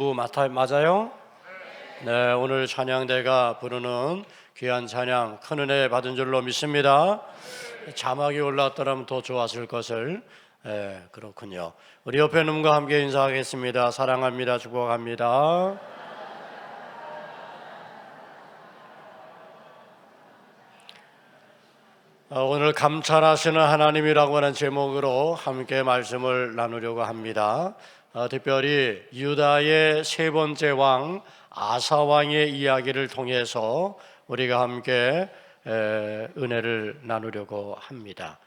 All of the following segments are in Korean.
전부 맞아요? 네, 오늘 찬양대가 부르는 귀한 찬양 큰 은혜 받은 줄로 믿습니다. 자막이 올라왔더라면 더 좋았을 것을. 그렇군요. 우리 옆에 있는 분과 함께 인사하겠습니다. 사랑합니다. 축복합니다. 오늘 감찰하시는 하나님이라고 하는 제목으로 함께 말씀을 나누려고 합니다. 특별히 유다의 세 번째 왕 아사 왕의 이야기를 통해서 우리가 함께 은혜를 나누려고 합니다.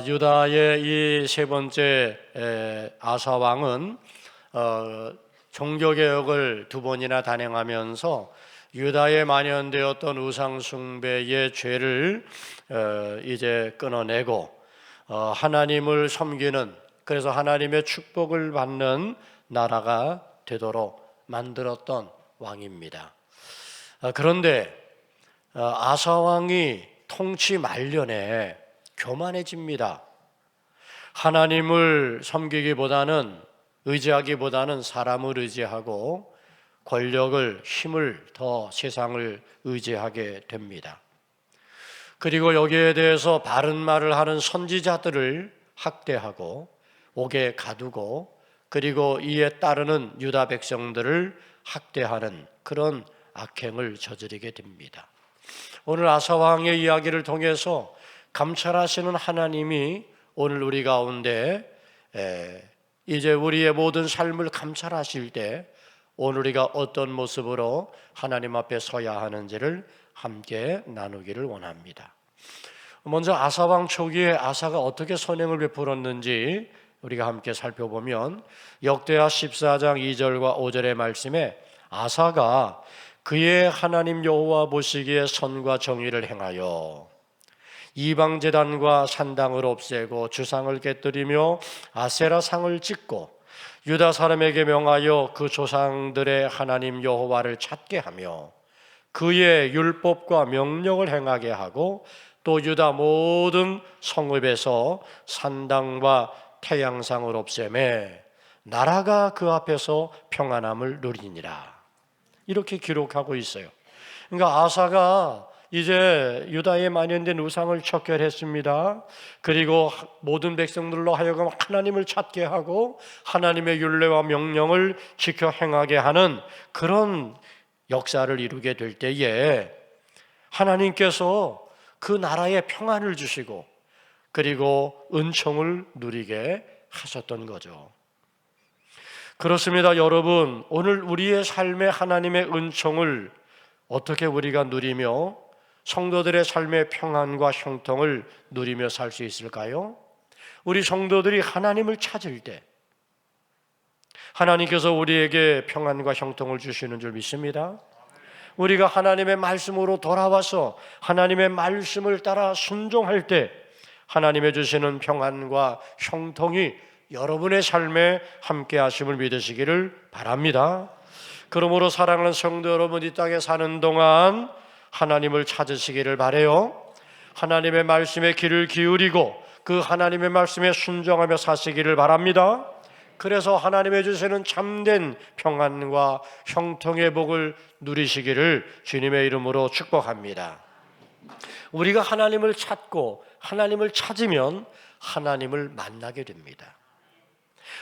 유다의 이 세 번째 아사 왕은 종교개혁을 두 번이나 단행하면서 유다에 만연되었던 우상숭배의 죄를 이제 끊어내고 하나님을 섬기는, 그래서 하나님의 축복을 받는 나라가 되도록 만들었던 왕입니다. 그런데 아사 왕이 통치 말년에 교만해집니다. 하나님을 섬기기보다는, 의지하기보다는 사람을 의지하고 권력을, 힘을 더 세상을 의지하게 됩니다. 그리고 여기에 대해서 바른 말을 하는 선지자들을 학대하고 옥에 가두고, 그리고 이에 따르는 유다 백성들을 학대하는 그런 악행을 저지르게 됩니다. 오늘 아사 왕의 이야기를 통해서 감찰하시는 하나님이 오늘 우리 가운데 이제 우리의 모든 삶을 감찰하실 때 오늘 우리가 어떤 모습으로 하나님 앞에 서야 하는지를 함께 나누기를 원합니다. 먼저 아사 왕 초기에 아사가 어떻게 선행을 베풀었는지 우리가 함께 살펴보면 역대하 14장 2절과 5절의 말씀에 아사가 그의 하나님 여호와 보시기에 선과 정의를 행하여 이방 제단과 산당을 없애고 주상을 깨뜨리며 아세라 상을 짓고 유다 사람에게 명하여 그 조상들의 하나님 여호와를 찾게 하며 그의 율법과 명령을 행하게 하고 또 유다 모든 성읍에서 산당과 태양상을 없애매 나라가 그 앞에서 평안함을 누리니라. 이렇게 기록하고 있어요. 그러니까 아사가 이제 유다에 만연된 우상을 척결했습니다. 그리고 모든 백성들로 하여금 하나님을 찾게 하고 하나님의 율례와 명령을 지켜 행하게 하는 그런 역사를 이루게 될 때에 하나님께서 그 나라에 평안을 주시고 그리고 은총을 누리게 하셨던 거죠. 그렇습니다. 여러분, 오늘 우리의 삶에 하나님의 은총을 어떻게 우리가 누리며 성도들의 삶의 평안과 형통을 누리며 살 수 있을까요? 우리 성도들이 하나님을 찾을 때 하나님께서 우리에게 평안과 형통을 주시는 줄 믿습니다. 우리가 하나님의 말씀으로 돌아와서 하나님의 말씀을 따라 순종할 때 하나님의 주시는 평안과 형통이 여러분의 삶에 함께 하심을 믿으시기를 바랍니다. 그러므로 사랑하는 성도 여러분, 이 땅에 사는 동안 하나님을 찾으시기를 바라요. 하나님의 말씀에 귀를 기울이고 그 하나님의 말씀에 순종하며 사시기를 바랍니다. 그래서 하나님의 주시는 참된 평안과 형통의 복을 누리시기를 주님의 이름으로 축복합니다. 우리가 하나님을 찾고 하나님을 찾으면 하나님을 만나게 됩니다.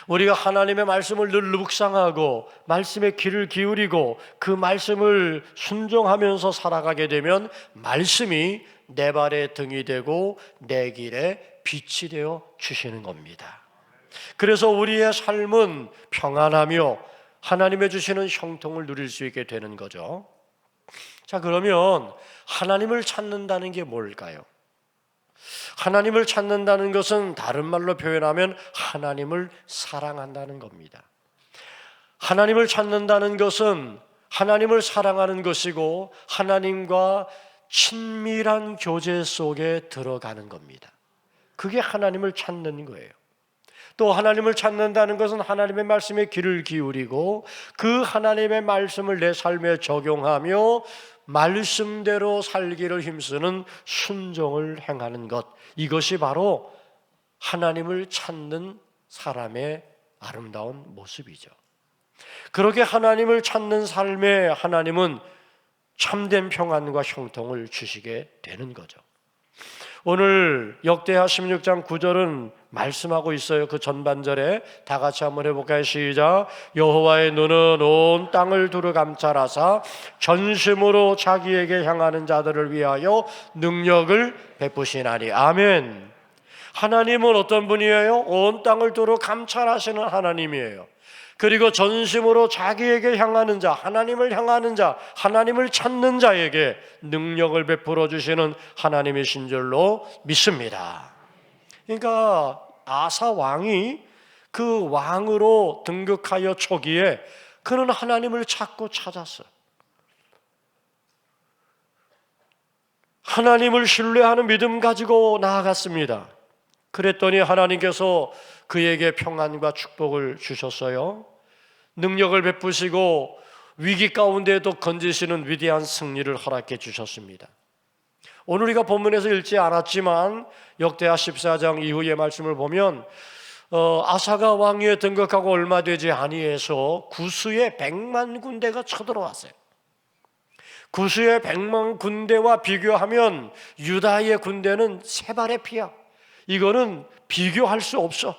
우리가 하나님의 말씀을 늘 묵상하고 말씀에 귀를 기울이고 그 말씀을 순종하면서 살아가게 되면 말씀이 내 발의 등이 되고 내 길에 빛이 되어 주시는 겁니다. 그래서 우리의 삶은 평안하며 하나님의 주시는 형통을 누릴 수 있게 되는 거죠. 자, 그러면 하나님을 찾는다는 게 뭘까요? 하나님을 찾는다는 것은 다른 말로 표현하면 하나님을 사랑한다는 겁니다. 하나님을 찾는다는 것은 하나님을 사랑하는 것이고 하나님과 친밀한 교제 속에 들어가는 겁니다. 그게 하나님을 찾는 거예요. 또 하나님을 찾는다는 것은 하나님의 말씀에 귀를 기울이고 그 하나님의 말씀을 내 삶에 적용하며 말씀대로 살기를 힘쓰는 순종을 행하는 것, 이것이 바로 하나님을 찾는 사람의 아름다운 모습이죠. 그렇게 하나님을 찾는 삶에 하나님은 참된 평안과 형통을 주시게 되는 거죠. 오늘 역대하 16장 9절은 말씀하고 있어요. 그 전반절에 다 같이 한번 해볼까요? 시작. 여호와의 눈은 온 땅을 두루 감찰하사 전심으로 자기에게 향하는 자들을 위하여 능력을 베푸시나니. 아멘. 하나님은 어떤 분이에요? 온 땅을 두루 감찰하시는 하나님이에요. 그리고 전심으로 자기에게 향하는 자, 하나님을 향하는 자, 하나님을 찾는 자에게 능력을 베풀어 주시는 하나님이신 줄로 믿습니다. 그러니까 아사 왕이 그 왕으로 등극하여 초기에 그는 하나님을 찾고 찾았어요. 하나님을 신뢰하는 믿음 가지고 나아갔습니다. 그랬더니 하나님께서 그에게 평안과 축복을 주셨어요. 능력을 베푸시고 위기 가운데에도 건지시는 위대한 승리를 허락해 주셨습니다. 오늘 우리가 본문에서 읽지 않았지만 역대하 14장 이후의 말씀을 보면 아사가 왕위에 등극하고 얼마 되지 아니해서 구스의 100만 군대가 쳐들어왔어요. 구스의 100만 군대와 비교하면 유다의 군대는 세 발의 피야. 이거는 비교할 수 없어.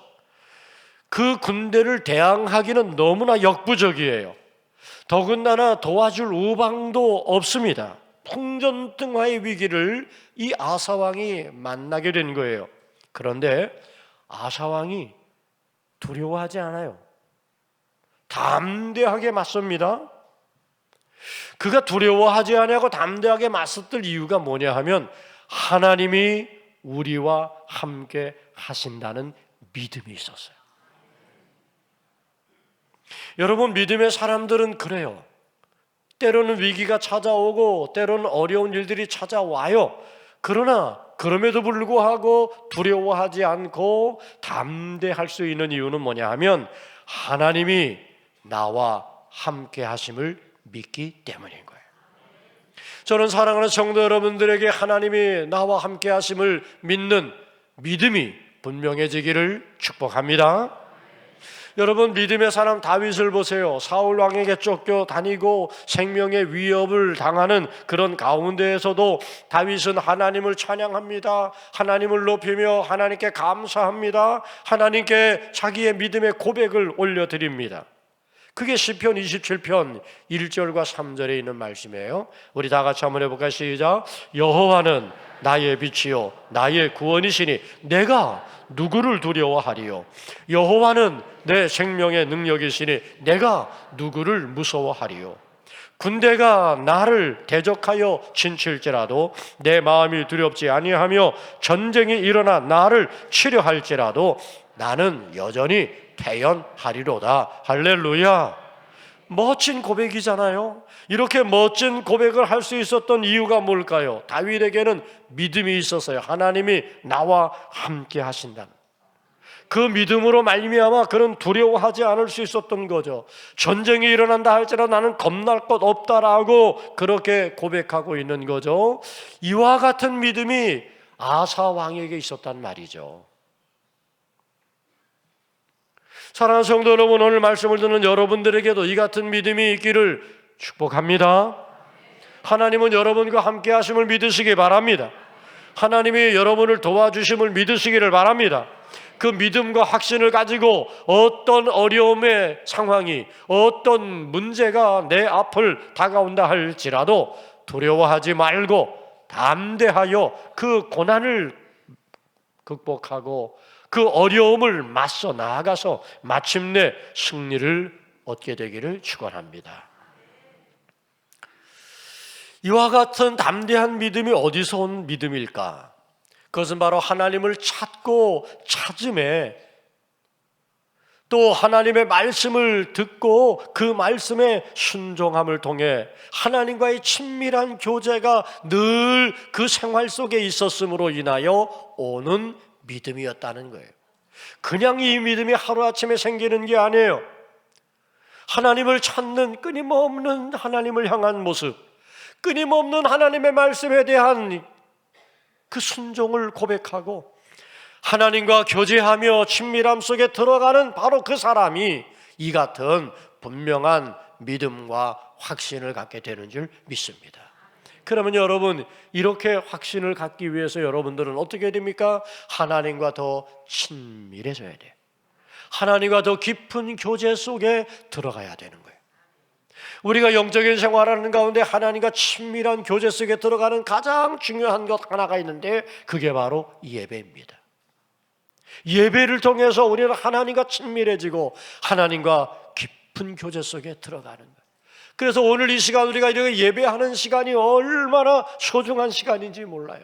그 군대를 대항하기는 너무나 역부족이에요. 더군다나 도와줄 우방도 없습니다. 풍전등화의 위기를 이 아사왕이 만나게 된 거예요. 그런데 아사왕이 두려워하지 않아요. 담대하게 맞섭니다. 그가 두려워하지 않고 담대하게 맞섰을 이유가 뭐냐 하면 하나님이 우리와 함께 하신다는 믿음이 있었어요. 여러분, 믿음의 사람들은 그래요. 때로는 위기가 찾아오고 때로는 어려운 일들이 찾아와요. 그러나 그럼에도 불구하고 두려워하지 않고 담대할 수 있는 이유는 뭐냐 하면 하나님이 나와 함께 하심을 믿기 때문인 거예요. 저는 사랑하는 성도 여러분들에게 하나님이 나와 함께 하심을 믿는 믿음이 분명해지기를 축복합니다. 여러분, 믿음의 사람 다윗을 보세요. 사울 왕에게 쫓겨다니고 생명의 위협을 당하는 그런 가운데에서도 다윗은 하나님을 찬양합니다. 하나님을 높이며 하나님께 감사합니다. 하나님께 자기의 믿음의 고백을 올려드립니다. 그게 시편 27편 1절과 3절에 있는 말씀이에요. 우리 다 같이 한번 해볼까요? 시작. 여호와는 나의 빛이요 나의 구원이시니 내가 누구를 두려워하리요. 여호와는 내 생명의 능력이시니 내가 누구를 무서워하리요. 군대가 나를 대적하여 진칠지라도 내 마음이 두렵지 아니하며 전쟁이 일어나 나를 치려할지라도 나는 여전히 태연하리로다. 할렐루야. 멋진 고백이잖아요. 이렇게 멋진 고백을 할 수 있었던 이유가 뭘까요? 다윗에게는 믿음이 있었어요. 하나님이 나와 함께 하신다는 그 믿음으로 말미암아 그는 두려워하지 않을 수 있었던 거죠. 전쟁이 일어난다 할지라도 나는 겁날 것 없다라고 그렇게 고백하고 있는 거죠. 이와 같은 믿음이 아사 왕에게 있었단 말이죠. 사랑하는 성도 여러분, 오늘 말씀을 듣는 여러분들에게도 이 같은 믿음이 있기를 축복합니다. 하나님은 여러분과 함께 하심을 믿으시기 바랍니다. 하나님이 여러분을 도와주심을 믿으시기를 바랍니다. 그 믿음과 확신을 가지고 어떤 어려움의 상황이, 어떤 문제가 내 앞을 다가온다 할지라도 두려워하지 말고 담대하여 그 고난을 극복하고 그 어려움을 맞서 나아가서 마침내 승리를 얻게 되기를 축원합니다. 이와 같은 담대한 믿음이 어디서 온 믿음일까? 그것은 바로 하나님을 찾고 찾음에 또 하나님의 말씀을 듣고 그 말씀에 순종함을 통해 하나님과의 친밀한 교제가 늘 그 생활 속에 있었음으로 인하여 오는 믿음이었다는 거예요. 그냥 이 믿음이 하루아침에 생기는 게 아니에요. 하나님을 찾는 끊임없는 하나님을 향한 모습, 끊임없는 하나님의 말씀에 대한 그 순종을 고백하고 하나님과 교제하며 친밀함 속에 들어가는 바로 그 사람이 이 같은 분명한 믿음과 확신을 갖게 되는 줄 믿습니다. 그러면 여러분, 이렇게 확신을 갖기 위해서 여러분들은 어떻게 됩니까? 하나님과 더 친밀해져야 돼요. 하나님과 더 깊은 교제 속에 들어가야 되는 거예요. 우리가 영적인 생활하는 가운데 하나님과 친밀한 교제 속에 들어가는 가장 중요한 것 하나가 있는데, 그게 바로 예배입니다. 예배를 통해서 우리는 하나님과 친밀해지고 하나님과 깊은 교제 속에 들어가는 거예요. 그래서 오늘 이 시간 우리가 이렇게 예배하는 시간이 얼마나 소중한 시간인지 몰라요.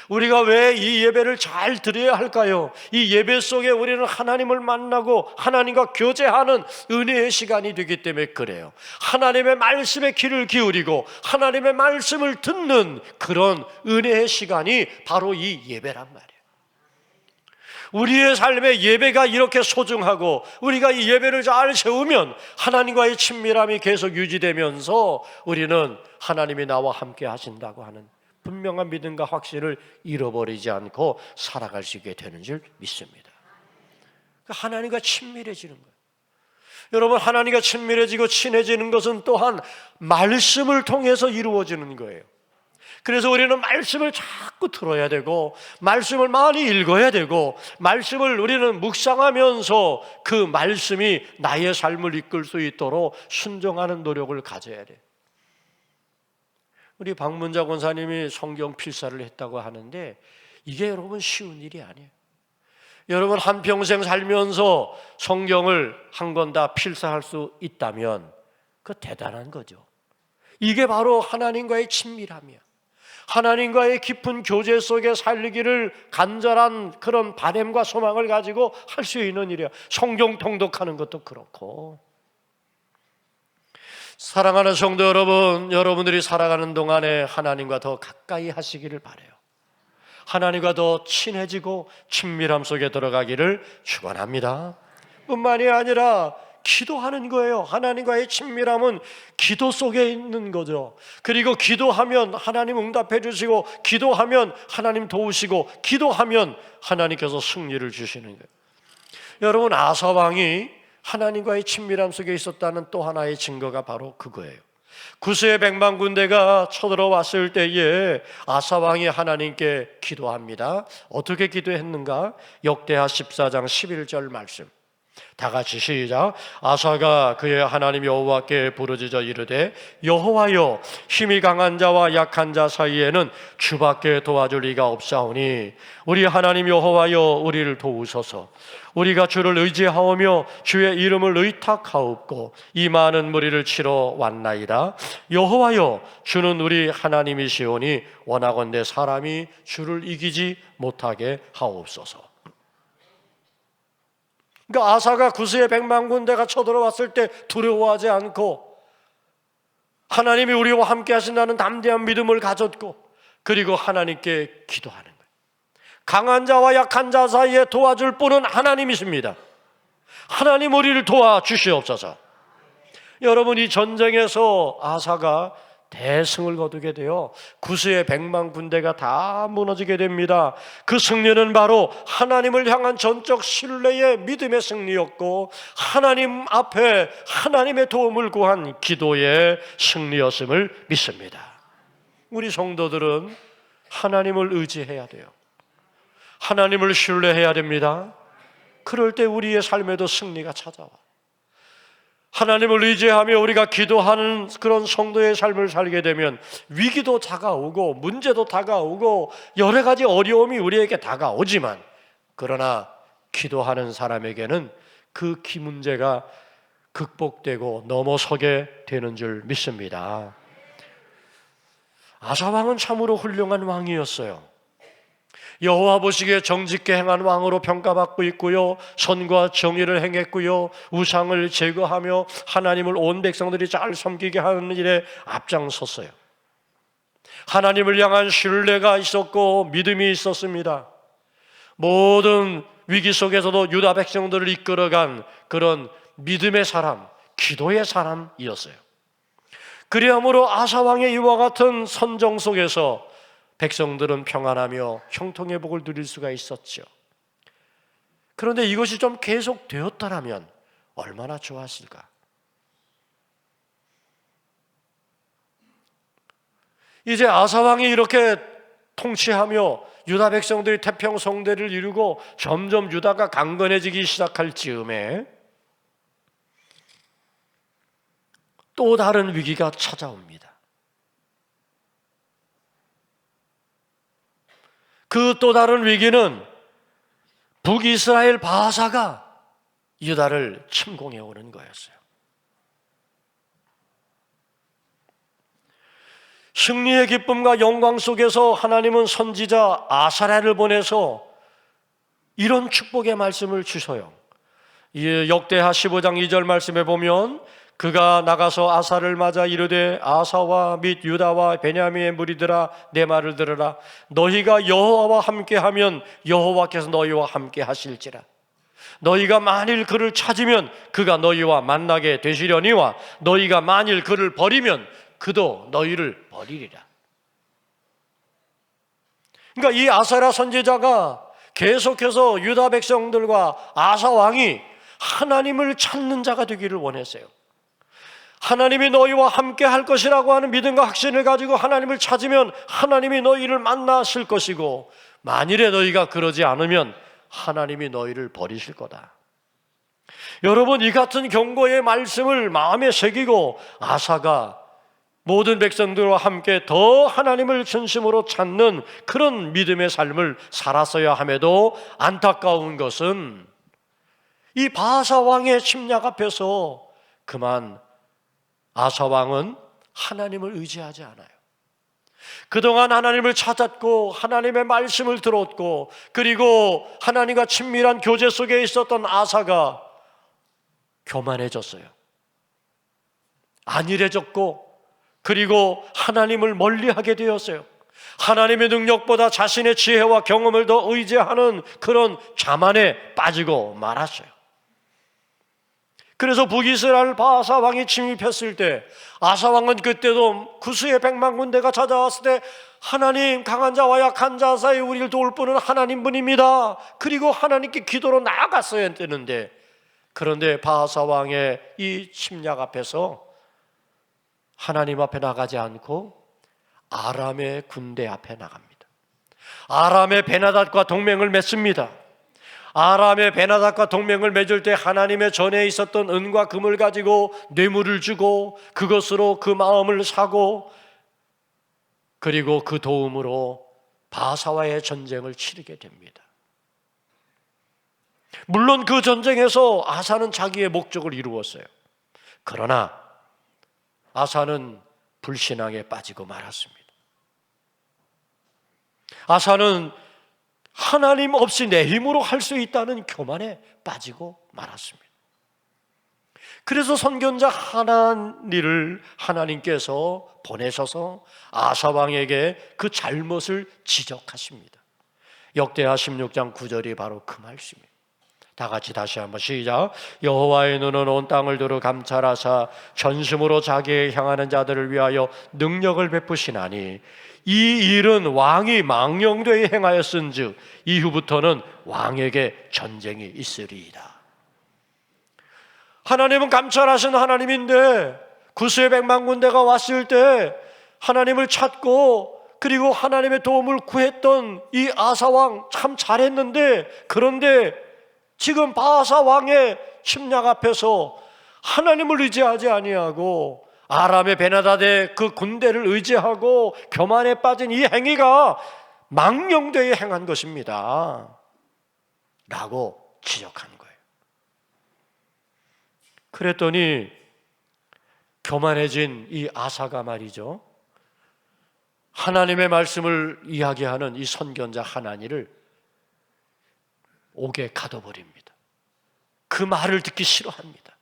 우리가 왜 이 예배를 잘 드려야 할까요? 이 예배 속에 우리는 하나님을 만나고 하나님과 교제하는 은혜의 시간이 되기 때문에 그래요. 하나님의 말씀에 귀를 기울이고 하나님의 말씀을 듣는 그런 은혜의 시간이 바로 이 예배란 말이에요. 우리의 삶에 예배가 이렇게 소중하고 우리가 이 예배를 잘 세우면 하나님과의 친밀함이 계속 유지되면서 우리는 하나님이 나와 함께 하신다고 하는 분명한 믿음과 확신을 잃어버리지 않고 살아갈 수 있게 되는 줄 믿습니다. 하나님과 친밀해지는 거예요. 여러분, 하나님과 친밀해지고 친해지는 것은 또한 말씀을 통해서 이루어지는 거예요. 그래서 우리는 말씀을 자꾸 들어야 되고 말씀을 많이 읽어야 되고 말씀을 우리는 묵상하면서 그 말씀이 나의 삶을 이끌 수 있도록 순종하는 노력을 가져야 돼요. 우리 박문자 권사님이 성경 필사를 했다고 하는데 이게 여러분 쉬운 일이 아니에요. 여러분, 한평생 살면서 성경을 한 권 다 필사할 수 있다면 그거 대단한 거죠. 이게 바로 하나님과의 친밀함이야. 하나님과의 깊은 교제 속에 살기를 간절한 그런 바람과 소망을 가지고 할 수 있는 일이야. 성경 통독하는 것도 그렇고. 사랑하는 성도 여러분, 여러분들이 살아가는 동안에 하나님과 더 가까이 하시기를 바라요. 하나님과 더 친해지고 친밀함 속에 들어가기를 축원합니다. 뿐만이 아니라 기도하는 거예요. 하나님과의 친밀함은 기도 속에 있는 거죠. 그리고 기도하면 하나님 응답해 주시고 기도하면 하나님 도우시고 기도하면 하나님께서 승리를 주시는 거예요. 여러분, 아사 왕이 하나님과의 친밀함 속에 있었다는 또 하나의 증거가 바로 그거예요. 구스의 백만 군대가 쳐들어왔을 때에 아사 왕이 하나님께 기도합니다. 어떻게 기도했는가? 역대하 14장 11절 말씀, 다 같이 시작. 아사가 그의 하나님 여호와께 부르짖어 이르되 여호와여, 힘이 강한 자와 약한 자 사이에는 주밖에 도와줄 리가 없사오니 우리 하나님 여호와여, 우리를 도우소서. 우리가 주를 의지하오며 주의 이름을 의탁하옵고 이 많은 무리를 치러 왔나이다. 여호와여, 주는 우리 하나님이시오니 원하건대 사람이 주를 이기지 못하게 하옵소서. 그러니까 아사가 구스의 백만 군대가 쳐들어왔을 때 두려워하지 않고 하나님이 우리와 함께 하신다는 담대한 믿음을 가졌고, 그리고 하나님께 기도하는 거예요. 강한 자와 약한 자 사이에 도와줄 분은 하나님이십니다. 하나님, 우리를 도와주시옵소서. 여러분, 이 전쟁에서 아사가 대승을 거두게 되어 구스의 백만 군대가 다 무너지게 됩니다. 그 승리는 바로 하나님을 향한 전적 신뢰의 믿음의 승리였고 하나님 앞에 하나님의 도움을 구한 기도의 승리였음을 믿습니다. 우리 성도들은 하나님을 의지해야 돼요. 하나님을 신뢰해야 됩니다. 그럴 때 우리의 삶에도 승리가 찾아와. 하나님을 의지하며 우리가 기도하는 그런 성도의 삶을 살게 되면 위기도 다가오고 문제도 다가오고 여러 가지 어려움이 우리에게 다가오지만, 그러나 기도하는 사람에게는 그 문제가 극복되고 넘어서게 되는 줄 믿습니다. 아사 왕은 참으로 훌륭한 왕이었어요. 여호와 보시기에 정직게 행한 왕으로 평가받고 있고요, 선과 정의를 행했고요, 우상을 제거하며 하나님을 온 백성들이 잘 섬기게 하는 일에 앞장섰어요. 하나님을 향한 신뢰가 있었고 믿음이 있었습니다. 모든 위기 속에서도 유다 백성들을 이끌어간 그런 믿음의 사람, 기도의 사람이었어요. 그리함으로 아사 왕의 이와 같은 선정 속에서 백성들은 평안하며 형통의 복을 누릴 수가 있었죠. 그런데 이것이 좀 계속되었더라면 얼마나 좋았을까? 이제 아사왕이 이렇게 통치하며 유다 백성들이 태평성대를 이루고 점점 유다가 강건해지기 시작할 즈음에 또 다른 위기가 찾아옵니다. 그 또 다른 위기는 북이스라엘 바하사가 유다를 침공해 오는 거였어요. 승리의 기쁨과 영광 속에서 하나님은 선지자 아사랴를 보내서 이런 축복의 말씀을 주셔요. 역대하 15장 2절 말씀에 보면 그가 나가서 아사를 맞아 이르되 아사와 및 유다와 베냐민의 무리들아 내 말을 들으라. 너희가 여호와와 함께하면 여호와께서 너희와 함께 하실지라. 너희가 만일 그를 찾으면 그가 너희와 만나게 되시려니와 너희가 만일 그를 버리면 그도 너희를 버리리라. 그러니까 이 아사랴 선지자가 계속해서 유다 백성들과 아사 왕이 하나님을 찾는 자가 되기를 원했어요. 하나님이 너희와 함께 할 것이라고 하는 믿음과 확신을 가지고 하나님을 찾으면 하나님이 너희를 만나실 것이고, 만일에 너희가 그러지 않으면 하나님이 너희를 버리실 거다. 여러분, 이 같은 경고의 말씀을 마음에 새기고 아사가 모든 백성들과 함께 더 하나님을 진심으로 찾는 그런 믿음의 삶을 살았어야 함에도 안타까운 것은 이 바하사 왕의 침략 앞에서 그만 아사 왕은 하나님을 의지하지 않아요. 그동안 하나님을 찾았고 하나님의 말씀을 들었고 그리고 하나님과 친밀한 교제 속에 있었던 아사가 교만해졌어요. 안일해졌고 그리고 하나님을 멀리하게 되었어요. 하나님의 능력보다 자신의 지혜와 경험을 더 의지하는 그런 자만에 빠지고 말았어요. 그래서 북이스라엘 바하사 왕이 침입했을 때 아사 왕은 그때도 구스의 100만 군대가 찾아왔을 때 하나님, 강한 자와 약한 자 사이 우리를 도울 분은 하나님뿐입니다. 그리고 하나님께 기도로 나아갔어야 되는데, 그런데 바하사 왕의 이 침략 앞에서 하나님 앞에 나가지 않고 아람의 군대 앞에 나갑니다. 아람의 베나닷과 동맹을 맺습니다. 아람의 베나닷과 동맹을 맺을 때 하나님의 전에 있었던 은과 금을 가지고 뇌물을 주고 그것으로 그 마음을 사고 그리고 그 도움으로 바하사와의 전쟁을 치르게 됩니다. 물론 그 전쟁에서 아사는 자기의 목적을 이루었어요. 그러나 아사는 불신앙에 빠지고 말았습니다. 아사는 하나님 없이 내 힘으로 할 수 있다는 교만에 빠지고 말았습니다. 그래서 선견자 하나니를 하나님께서 보내셔서 아사 왕에게 그 잘못을 지적하십니다. 역대하 16장 9절이 바로 그 말씀입니다. 다 같이 다시 한번 시작. 여호와의 눈은 온 땅을 두루 감찰하사 전심으로 자기에 향하는 자들을 위하여 능력을 베푸시나니 이 일은 왕이 망령되이 행하였은즉 이후부터는 왕에게 전쟁이 있으리이다. 하나님은 감찰하신 하나님인데 구스의 100만 군대가 왔을 때 하나님을 찾고 그리고 하나님의 도움을 구했던 이 아사 왕 참 잘했는데, 그런데 지금 바하사 왕의 침략 앞에서 하나님을 의지하지 아니하고 아람의 베나닷의 그 군대를 의지하고 교만에 빠진 이 행위가 망령되이 행한 것입니다 라고 지적한 거예요. 그랬더니 교만해진 이 아사가 말이죠, 하나님의 말씀을 이야기하는 이 선견자 하나니를 옥에 가둬버립니다. 그 말을 듣기 싫어합니다.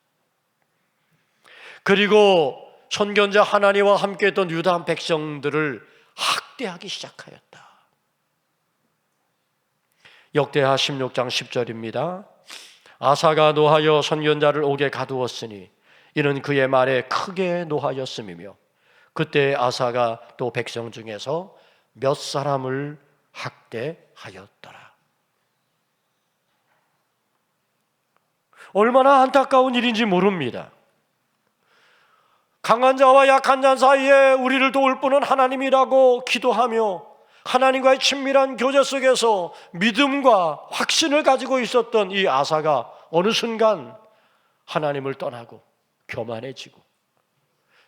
그리고 선견자 하나니와 함께 했던 유다 백성들을 학대하기 시작하였다. 역대하 16장 10절입니다. 아사가 노하여 선견자를 옥에 가두었으니 이는 그의 말에 크게 노하였음이며 그때 아사가 또 백성 중에서 몇 사람을 학대하였더라. 얼마나 안타까운 일인지 모릅니다. 강한 자와 약한 자 사이에 우리를 도울 분은 하나님이라고 기도하며 하나님과의 친밀한 교제 속에서 믿음과 확신을 가지고 있었던 이 아사가 어느 순간 하나님을 떠나고 교만해지고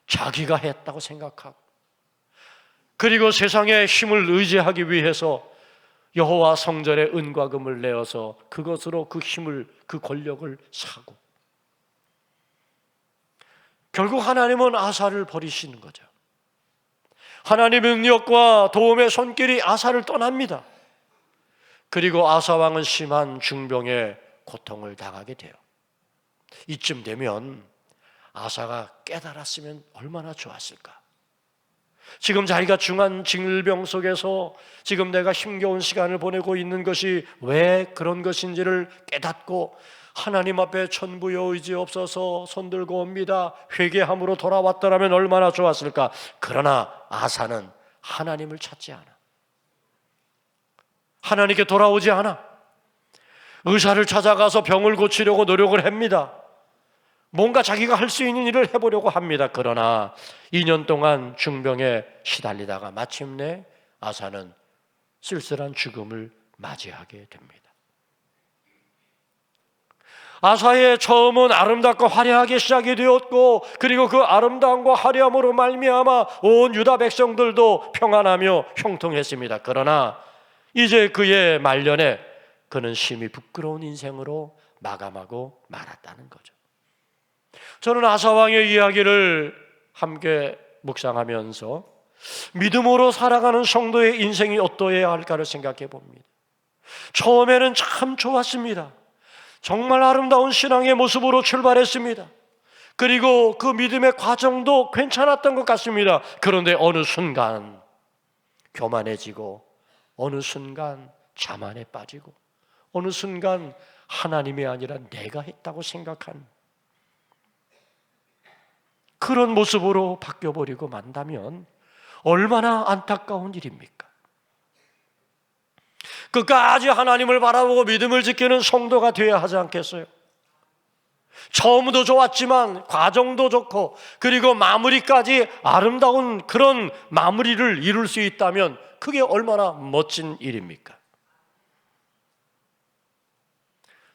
자기가 했다고 생각하고, 그리고 세상의 힘을 의지하기 위해서 여호와 성전에 은과 금을 내어서 그것으로 그 힘을, 그 권력을 사고, 결국 하나님은 아사를 버리시는 거죠. 하나님의 능력과 도움의 손길이 아사를 떠납니다. 그리고 아사 왕은 심한 중병의 고통을 당하게 돼요. 이쯤 되면 아사가 깨달았으면 얼마나 좋았을까. 지금 자기가 중한 질병 속에서 지금 내가 힘겨운 시간을 보내고 있는 것이 왜 그런 것인지를 깨닫고 하나님 앞에 천부여 의지 없어서 손들고 옵니다, 회개함으로 돌아왔더라면 얼마나 좋았을까. 그러나 아사는 하나님을 찾지 않아. 하나님께 돌아오지 않아. 의사를 찾아가서 병을 고치려고 노력을 합니다. 뭔가 자기가 할 수 있는 일을 해보려고 합니다. 그러나 2년 동안 중병에 시달리다가 마침내 아사는 쓸쓸한 죽음을 맞이하게 됩니다. 아사의 처음은 아름답고 화려하게 시작이 되었고, 그리고 그 아름다움과 화려함으로 말미암아 온 유다 백성들도 평안하며 형통했습니다. 그러나 이제 그의 말년에 그는 심히 부끄러운 인생으로 마감하고 말았다는 거죠. 저는 아사 왕의 이야기를 함께 묵상하면서 믿음으로 살아가는 성도의 인생이 어떠해야 할까를 생각해 봅니다. 처음에는 참 좋았습니다. 정말 아름다운 신앙의 모습으로 출발했습니다. 그리고 그 믿음의 과정도 괜찮았던 것 같습니다. 그런데 어느 순간 교만해지고, 어느 순간 자만에 빠지고, 어느 순간 하나님이 아니라 내가 했다고 생각한 그런 모습으로 바뀌어버리고 만다면 얼마나 안타까운 일입니까? 끝까지 하나님을 바라보고 믿음을 지키는 성도가 되어야 하지 않겠어요? 처음도 좋았지만 과정도 좋고, 그리고 마무리까지 아름다운 그런 마무리를 이룰 수 있다면 그게 얼마나 멋진 일입니까?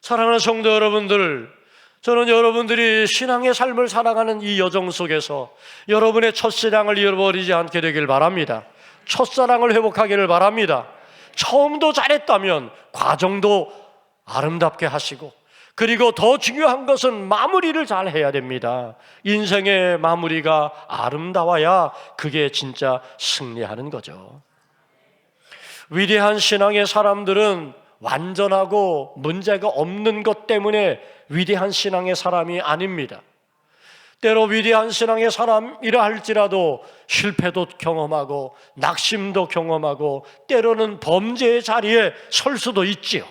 사랑하는 성도 여러분들, 저는 여러분들이 신앙의 삶을 살아가는 이 여정 속에서 여러분의 첫사랑을 잃어버리지 않게 되길 바랍니다. 첫사랑을 회복하기를 바랍니다. 처음도 잘했다면 과정도 아름답게 하시고, 그리고 더 중요한 것은 마무리를 잘 해야 됩니다. 인생의 마무리가 아름다워야 그게 진짜 승리하는 거죠. 위대한 신앙의 사람들은 완전하고 문제가 없는 것 때문에 위대한 신앙의 사람이 아닙니다. 때로 위대한 신앙의 사람이라 할지라도 실패도 경험하고 낙심도 경험하고 때로는 범죄의 자리에 설 수도 있지요.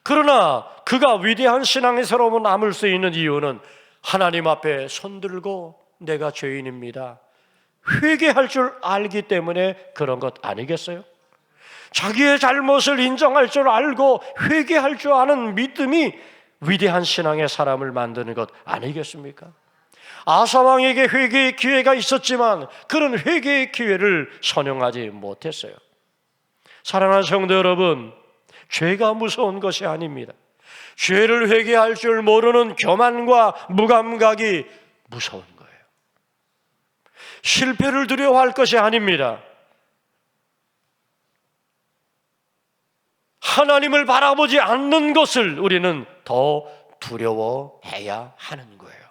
그러나 그가 위대한 신앙의 사람으로 남을 수 있는 이유는 하나님 앞에 손들고 내가 죄인입니다, 회개할 줄 알기 때문에 그런 것 아니겠어요? 자기의 잘못을 인정할 줄 알고 회개할 줄 아는 믿음이 위대한 신앙의 사람을 만드는 것 아니겠습니까? 아사 왕에게 회개의 기회가 있었지만 그런 회개의 기회를 선용하지 못했어요. 사랑하는 성도 여러분, 죄가 무서운 것이 아닙니다. 죄를 회개할 줄 모르는 교만과 무감각이 무서운 거예요. 실패를 두려워할 것이 아닙니다. 하나님을 바라보지 않는 것을 우리는 더 두려워해야 하는 거예요.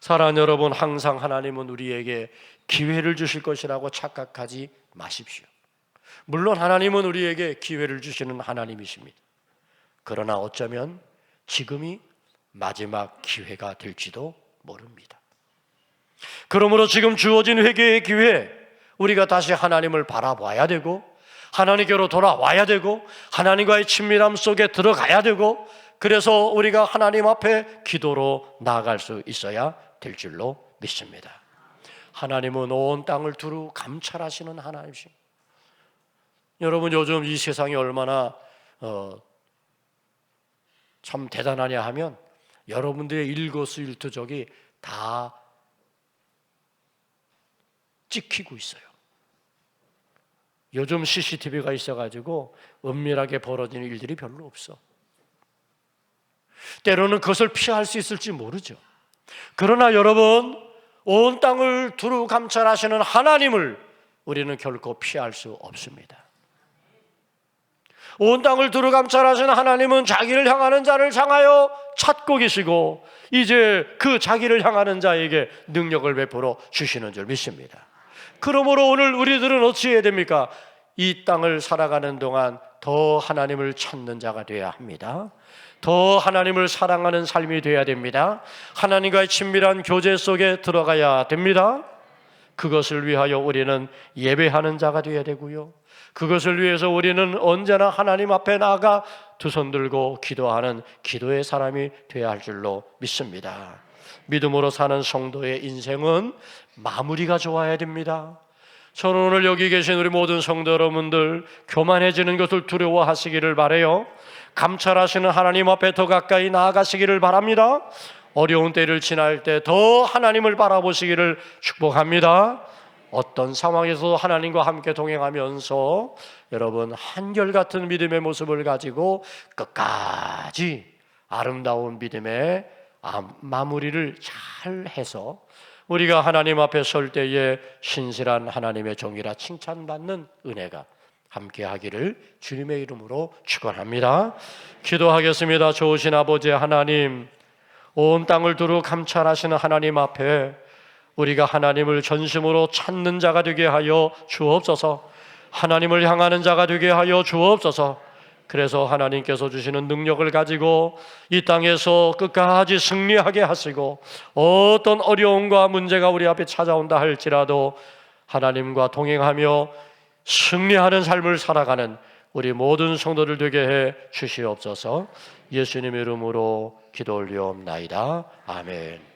사랑하는 여러분, 항상 하나님은 우리에게 기회를 주실 것이라고 착각하지 마십시오. 물론 하나님은 우리에게 기회를 주시는 하나님이십니다. 그러나 어쩌면 지금이 마지막 기회가 될지도 모릅니다. 그러므로 지금 주어진 회개의 기회, 우리가 다시 하나님을 바라봐야 되고, 하나님께로 돌아와야 되고, 하나님과의 친밀함 속에 들어가야 되고, 그래서 우리가 하나님 앞에 기도로 나아갈 수 있어야 될 줄로 믿습니다. 하나님은 온 땅을 두루 감찰하시는 하나님이십니다. 여러분, 요즘 이 세상이 얼마나 참 대단하냐 하면 여러분들의 일거수일투족이 다 찍히고 있어요. 요즘 CCTV가 있어가지고 은밀하게 벌어지는 일들이 별로 없어. 때로는 그것을 피할 수 있을지 모르죠. 그러나 여러분, 온 땅을 두루 감찰하시는 하나님을 우리는 결코 피할 수 없습니다. 온 땅을 두루 감찰하시는 하나님은 자기를 향하는 자를 향하여 찾고 계시고 이제 그 자기를 향하는 자에게 능력을 베풀어 주시는 줄 믿습니다. 그러므로 오늘 우리들은 어찌해야 됩니까? 이 땅을 살아가는 동안 더 하나님을 찾는 자가 되어야 합니다. 더 하나님을 사랑하는 삶이 되어야 됩니다. 하나님과의 친밀한 교제 속에 들어가야 됩니다. 그것을 위하여 우리는 예배하는 자가 되어야 되고요. 그것을 위해서 우리는 언제나 하나님 앞에 나아가 두 손 들고 기도하는 기도의 사람이 되어야 할 줄로 믿습니다. 믿음으로 사는 성도의 인생은 마무리가 좋아야 됩니다. 저는 오늘 여기 계신 우리 모든 성도 여러분들 교만해지는 것을 두려워하시기를 바라요. 감찰하시는 하나님 앞에 더 가까이 나아가시기를 바랍니다. 어려운 때를 지날 때 더 하나님을 바라보시기를 축복합니다. 어떤 상황에서도 하나님과 함께 동행하면서 여러분 한결같은 믿음의 모습을 가지고 끝까지 아름다운 믿음의 마무리를 잘 해서 우리가 하나님 앞에 설 때에 신실한 하나님의 종이라 칭찬받는 은혜가 함께하기를 주님의 이름으로 축원합니다. 기도하겠습니다. 좋으신 아버지 하나님, 온 땅을 두루 감찰하시는 하나님 앞에 우리가 하나님을 전심으로 찾는 자가 되게 하여 주옵소서. 하나님을 향하는 자가 되게 하여 주옵소서. 그래서 하나님께서 주시는 능력을 가지고 이 땅에서 끝까지 승리하게 하시고 어떤 어려움과 문제가 우리 앞에 찾아온다 할지라도 하나님과 동행하며 승리하는 삶을 살아가는 우리 모든 성도들 되게 해 주시옵소서. 예수님의 이름으로 기도 올리옵나이다. 아멘.